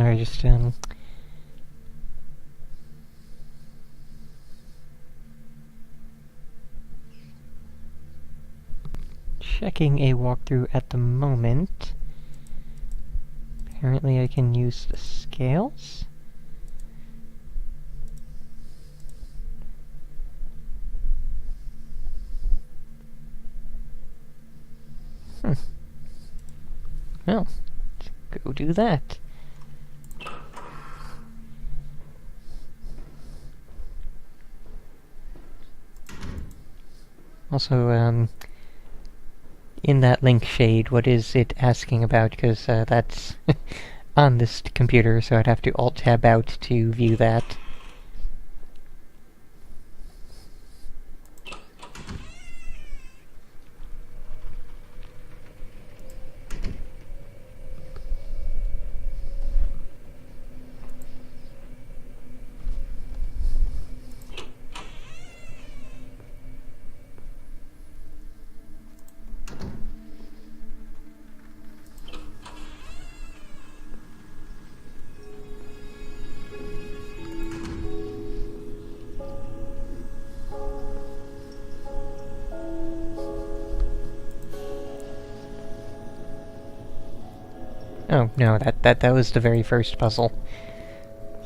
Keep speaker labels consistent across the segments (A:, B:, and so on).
A: Sorry, just, checking a walkthrough at the moment. Apparently I can use the scales? Well, let's go do that. Also, in that link shade, what is it asking about? Because that's on this computer, so I'd have to Alt-Tab out to view that. Oh, no, that was the very first puzzle.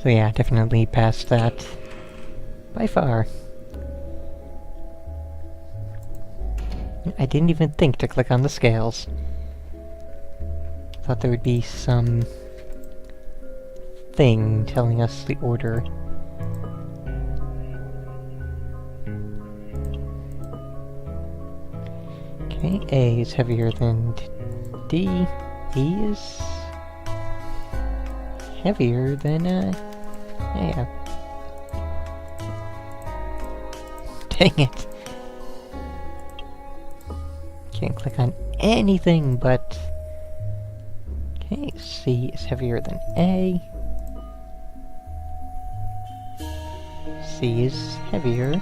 A: So yeah, definitely passed that. By far. I didn't even think to click on the scales. Thought there would be some thing telling us the order. Okay, A is heavier than D. E is heavier than, yeah. Dang it. Can't click on anything but... Okay, C is heavier than A. C is heavier.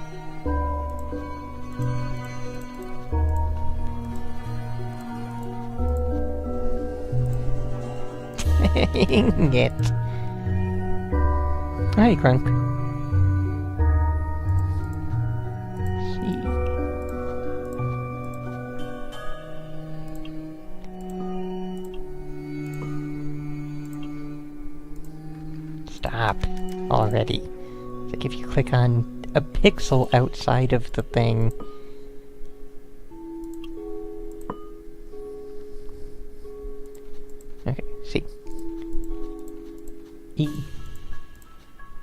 A: Dang it. Hi, Crunk. Stop already. It's like if you click on a pixel outside of the thing. Okay, C. E.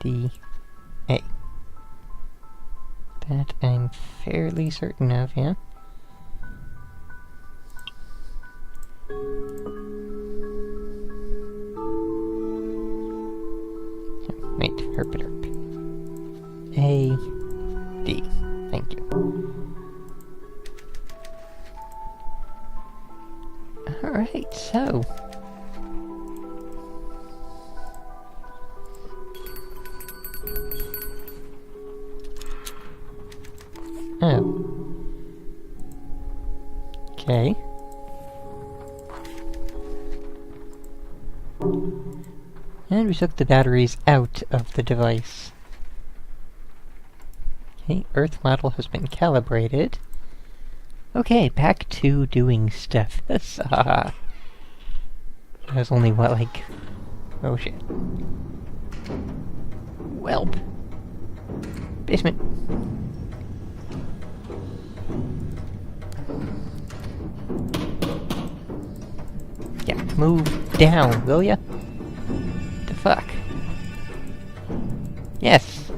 A: D. A. That I'm fairly certain of, yeah? Wait, herp. A. D. Thank you. Alright, so... Oh. Okay. And we took the batteries out of the device. Okay, Earth model has been calibrated. Okay, back to doing stuff. That was only, what, like... Oh shit. Welp. Basement. Yeah, move down, will ya? The fuck? Yes!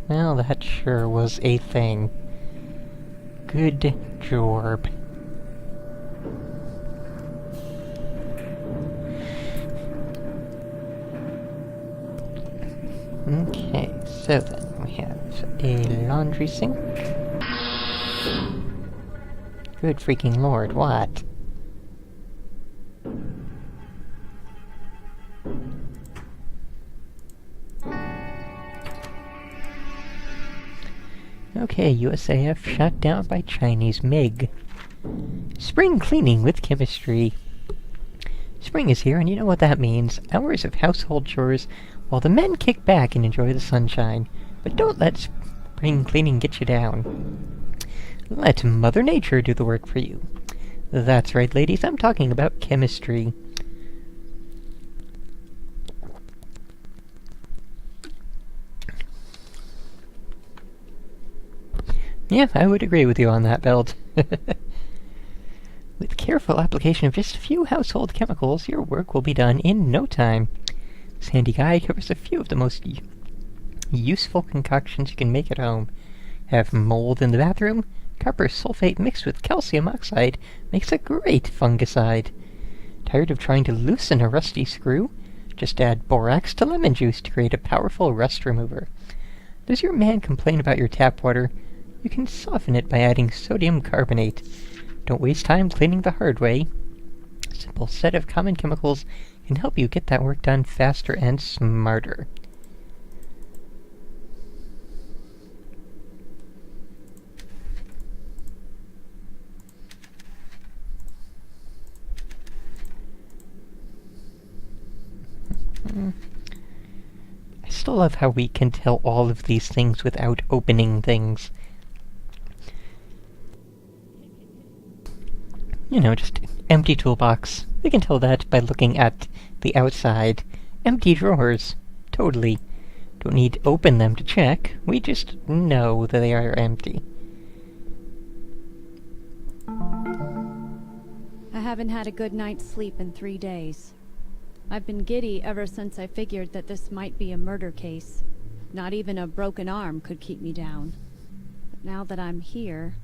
A: Well, that sure was a thing. Good job. Okay, so then we have a laundry sink. Good freaking lord, what? Okay, USAF shot down by Chinese MiG. Spring cleaning with chemistry. Spring is here, and you know what that means. Hours of household chores while the men kick back and enjoy the sunshine. But don't let spring cleaning get you down. Let Mother Nature do the work for you. That's right, ladies, I'm talking about chemistry. Yeah, I would agree with you on that, Belt. With careful application of just a few household chemicals, your work will be done in no time. This handy guide covers a few of the most useful concoctions you can make at home. Have mold in the bathroom? Copper sulfate mixed with calcium oxide makes a great fungicide. Tired of trying to loosen a rusty screw? Just add borax to lemon juice to create a powerful rust remover. Does your man complain about your tap water? You can soften it by adding sodium carbonate. Don't waste time cleaning the hard way. A simple set of common chemicals can help you get that work done faster and smarter. I still love how we can tell all of these things without opening things. You know, just empty toolbox. We can tell that by looking at the outside. Empty drawers. Totally. Don't need to open them to check. We just know that they are empty.
B: I haven't had a good night's sleep in 3 days. I've been giddy ever since I figured that this might be a murder case. Not even a broken arm could keep me down. But now that I'm here,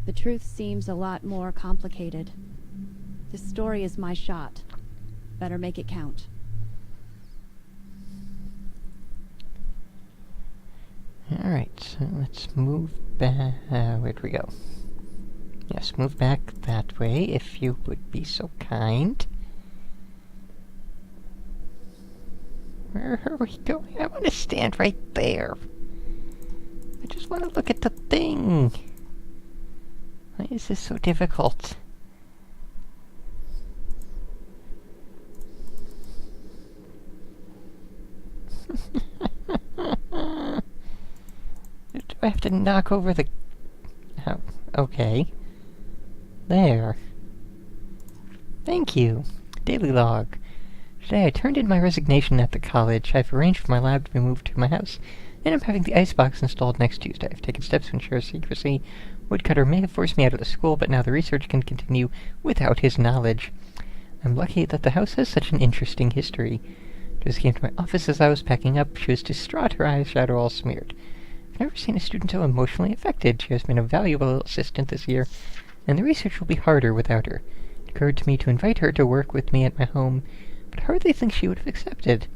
B: the truth seems a lot more complicated. This story is my shot. Better make it count.
A: Alright, so let's move back. Where'd we go? Yes, move back that way, if you would be so kind. Where are we going? I want to stand right there. I just want to look at the thing. Why is this so difficult? Do I have to knock over the... Oh, okay. There. Thank you. Daily log. Today I turned in my resignation at the college. I've arranged for my lab to be moved to my house, and I'm having the icebox installed next Tuesday. I've taken steps to ensure secrecy. Woodcutter may have forced me out of the school, but now the research can continue without his knowledge. I'm lucky that the house has such an interesting history. Just came to my office as I was packing up. She was distraught, her eyeshadow all smeared. I've never seen a student so emotionally affected. She has been a valuable assistant this year, and the research will be harder without her. It occurred to me to invite her to work with me at my home, but I hardly think she would have accepted.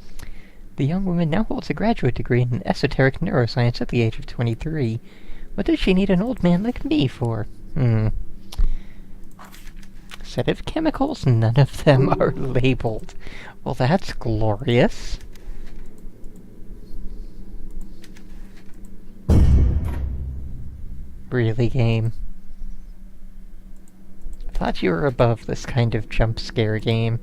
A: The young woman now holds a graduate degree in esoteric neuroscience at the age of 23. What does she need an old man like me for? Set of chemicals, none of them are labeled. Well, that's glorious. Really, game? I thought you were above this kind of jump scare game.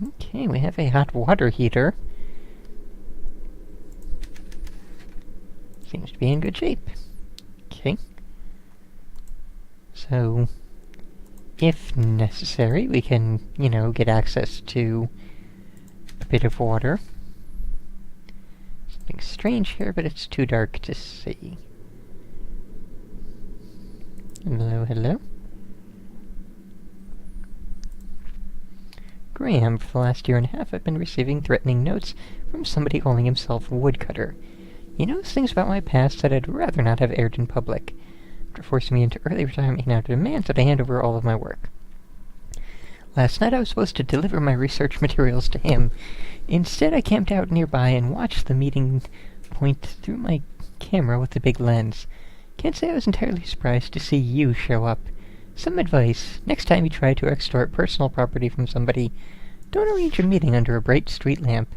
A: Okay, we have a hot water heater. Seems to be in good shape. Okay. So, if necessary, we can, get access to a bit of water. Something strange here, but it's too dark to see. Hello, hello. Graham, for the last year and a half, I've been receiving threatening notes from somebody calling himself Woodcutter. He knows things about my past that I'd rather not have aired in public. After forcing me into early retirement, he now demands that I hand over all of my work. Last night I was supposed to deliver my research materials to him. Instead, I camped out nearby and watched the meeting point through my camera with the big lens. Can't say I was entirely surprised to see you show up. Some advice. Next time you try to extort personal property from somebody, don't arrange a meeting under a bright street lamp.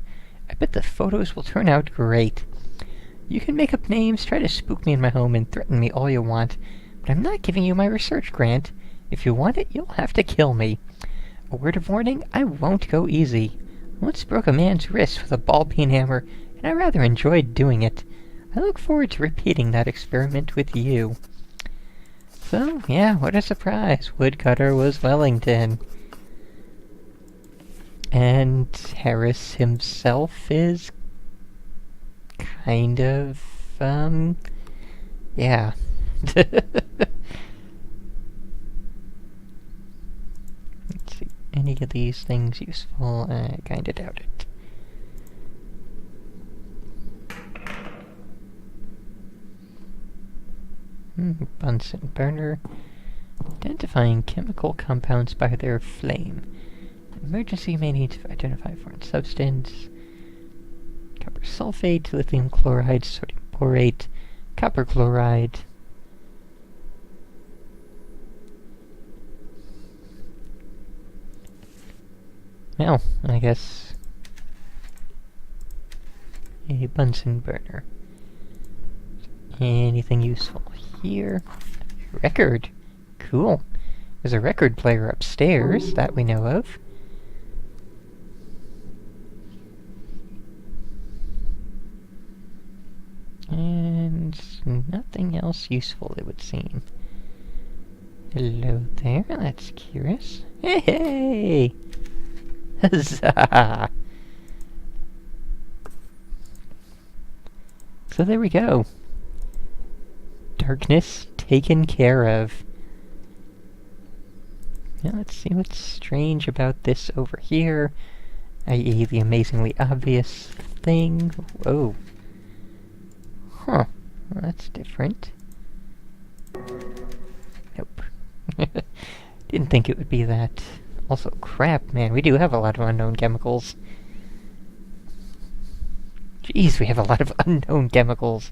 A: I bet the photos will turn out great. You can make up names, try to spook me in my home, and threaten me all you want, but I'm not giving you my research grant. If you want it, you'll have to kill me. A word of warning, I won't go easy. I once broke a man's wrist with a ball-peen hammer, and I rather enjoyed doing it. I look forward to repeating that experiment with you. So, yeah, what a surprise. Woodcutter was Wellington. And Harris himself is kind of, yeah. Let's see, any of these things useful? I kinda doubt it. Bunsen burner. Identifying chemical compounds by their flame. Emergency may need to identify foreign substance. Copper sulfate, lithium chloride, sodium borate, copper chloride. Well, I guess a Bunsen burner. Anything useful here? Record. Cool. There's a record player upstairs, that we know of. And nothing else useful, it would seem. Hello there, that's curious. Hey! Huzzah! So there we go. Darkness taken care of. Now let's see what's strange about this over here, i.e. the amazingly obvious thing. Whoa. Huh. Well, that's different. Nope. Didn't think it would be that. Also, crap, man, we do have a lot of unknown chemicals. Jeez, we have a lot of unknown chemicals.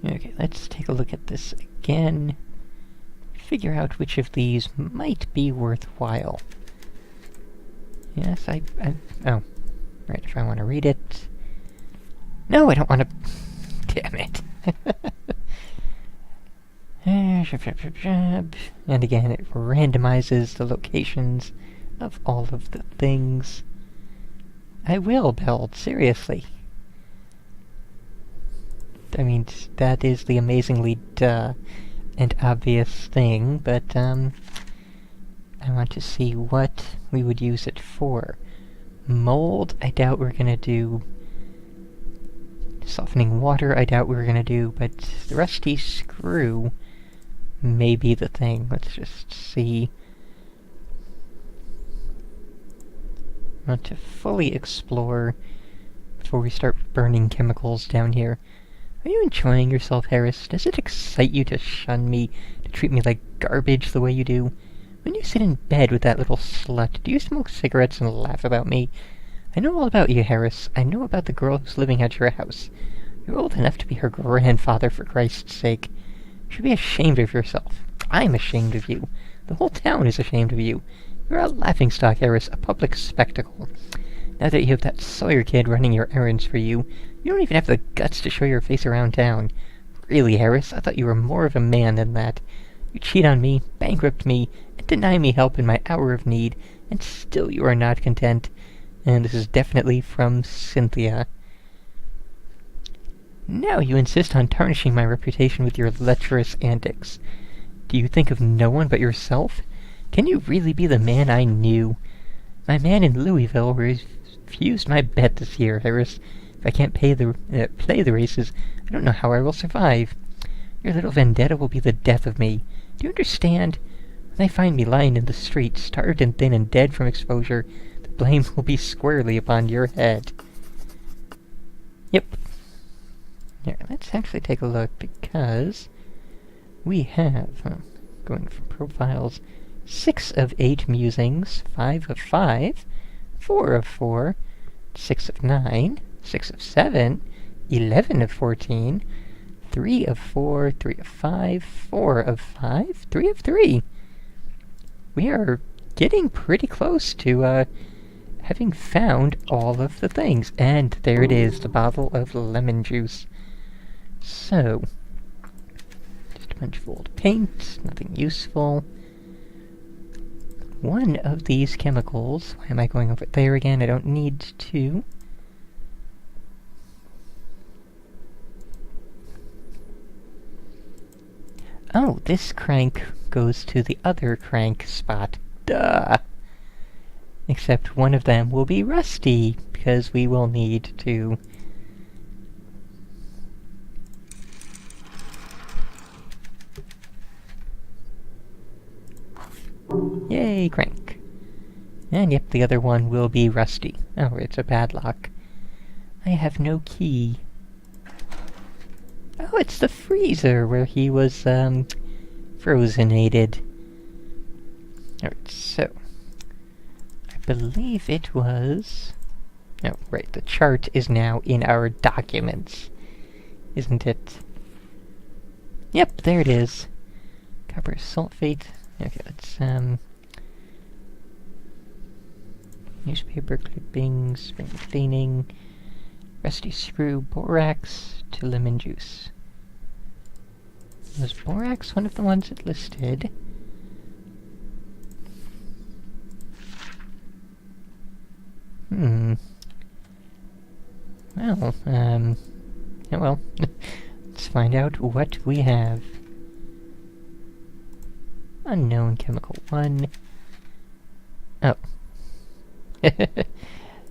A: Okay, let's take a look at this again. Figure out which of these might be worthwhile. Yes, oh. Right, if I want to read it... No, I don't want to... Damn it. And again, it randomizes the locations of all of the things. I will build, seriously. I mean, that is the amazingly duh and obvious thing, but, I want to see what we would use it for. Mold, I doubt we're gonna do. Softening water, I doubt we're gonna do, but the rusty screw may be the thing. Let's just see. I want to fully explore before we start burning chemicals down here. Are you enjoying yourself, Harris? Does it excite you to shun me, to treat me like garbage the way you do? When you sit in bed with that little slut, do you smoke cigarettes and laugh about me? I know all about you, Harris. I know about the girl who's living at your house. You're old enough to be her grandfather, for Christ's sake. You should be ashamed of yourself. I'm ashamed of you. The whole town is ashamed of you. You're a laughingstock, Harris, a public spectacle. Now that you have that Sawyer kid running your errands for you, you don't even have the guts to show your face around town. Really, Harris, I thought you were more of a man than that. You cheat on me, bankrupt me, and deny me help in my hour of need, and still you are not content. And this is definitely from Cynthia. Now you insist on tarnishing my reputation with your lecherous antics. Do you think of no one but yourself? Can you really be the man I knew? My man in Louisville refused my bet this year, Harris. If I can't play the races, I don't know how I will survive. Your little vendetta will be the death of me. Do you understand? When they find me lying in the street, starved and thin and dead from exposure, the blame will be squarely upon your head. Yep. Here, let's actually take a look, because we have, going from profiles, 6 of 8 musings, 5 of 5, 4 of 4, 6 of 9, 6 of 7, 11 of 14, 3 of 4, 3 of 5, 4 of 5, 3 of 3. we are getting pretty close to, having found all of the things. And there it is, the bottle of lemon juice. So, just a bunch of old paint, nothing useful. One of these chemicals... Why am I going over there again? I don't need to. Oh, this crank goes to the other crank spot. Duh! Except one of them will be rusty, because we will need to... Yay, crank. And yep, the other one will be rusty. Oh, it's a padlock. I have no key. Oh, it's the freezer where he was, frozenated. Alright, so... I believe it was... Oh, right, the chart is now in our documents. Isn't it? Yep, there it is. Copper sulfate. Okay, let's, newspaper clippings, spring cleaning, rusty screw, borax to lemon juice. Was borax one of the ones it listed? Well, yeah, well, let's find out what we have. Unknown chemical 1. Oh.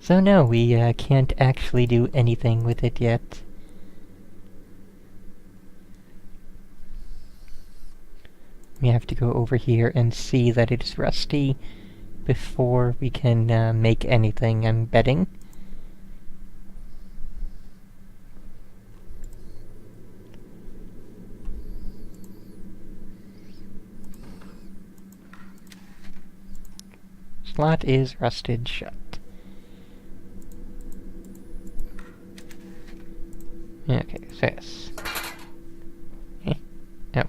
A: So no, we can't actually do anything with it yet. We have to go over here and see that it is rusty before we can make anything, I'm betting. Slot is rusted shut. Okay, so yes. Oh.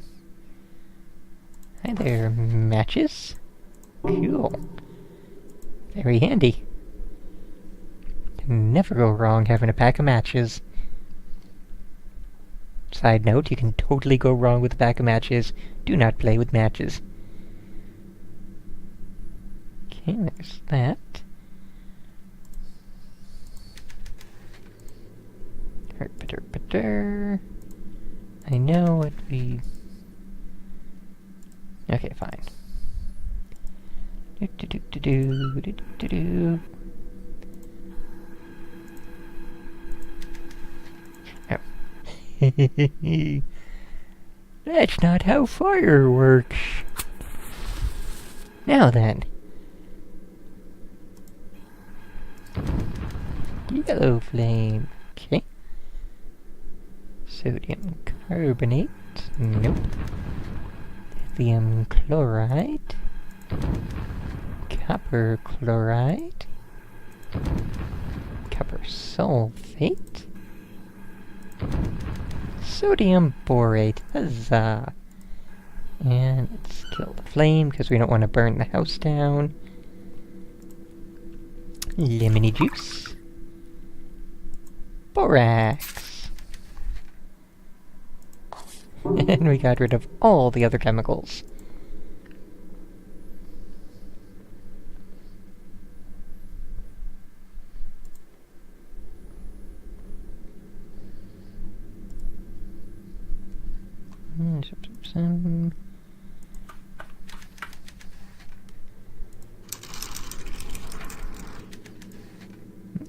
A: Hi there, matches. Cool. Very handy. Can never go wrong having a pack of matches. Side note, you can totally go wrong with a pack of matches. Do not play with matches. Okay, there's that. I know what we... Okay, fine. Oh. That's not how fire works. Now then. Yellow flame. Okay. Sodium carbonate. Nope. Lithium chloride. Copper chloride. Copper sulfate. Sodium borate. Huzzah! And let's kill the flame because we don't want to burn the house down. Lemony juice. Borax. And we got rid of all the other chemicals.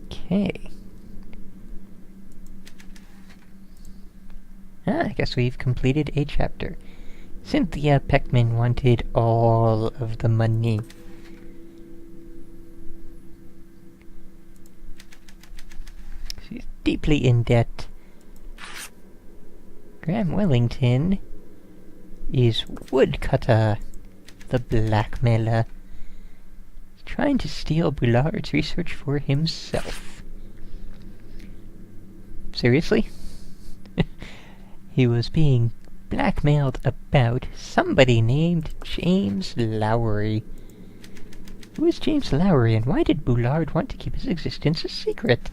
A: Okay. I guess we've completed a chapter. Cynthia Peckman wanted all of the money. She's deeply in debt. Graham Wellington is Woodcutter, the blackmailer. He's trying to steal Bullard's research for himself. Seriously? He was being blackmailed about somebody named James Lowry. Who is James Lowry, and why did Boulard want to keep his existence a secret?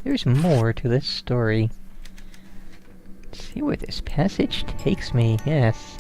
A: There's more to this story. Let's see where this passage takes me, yes.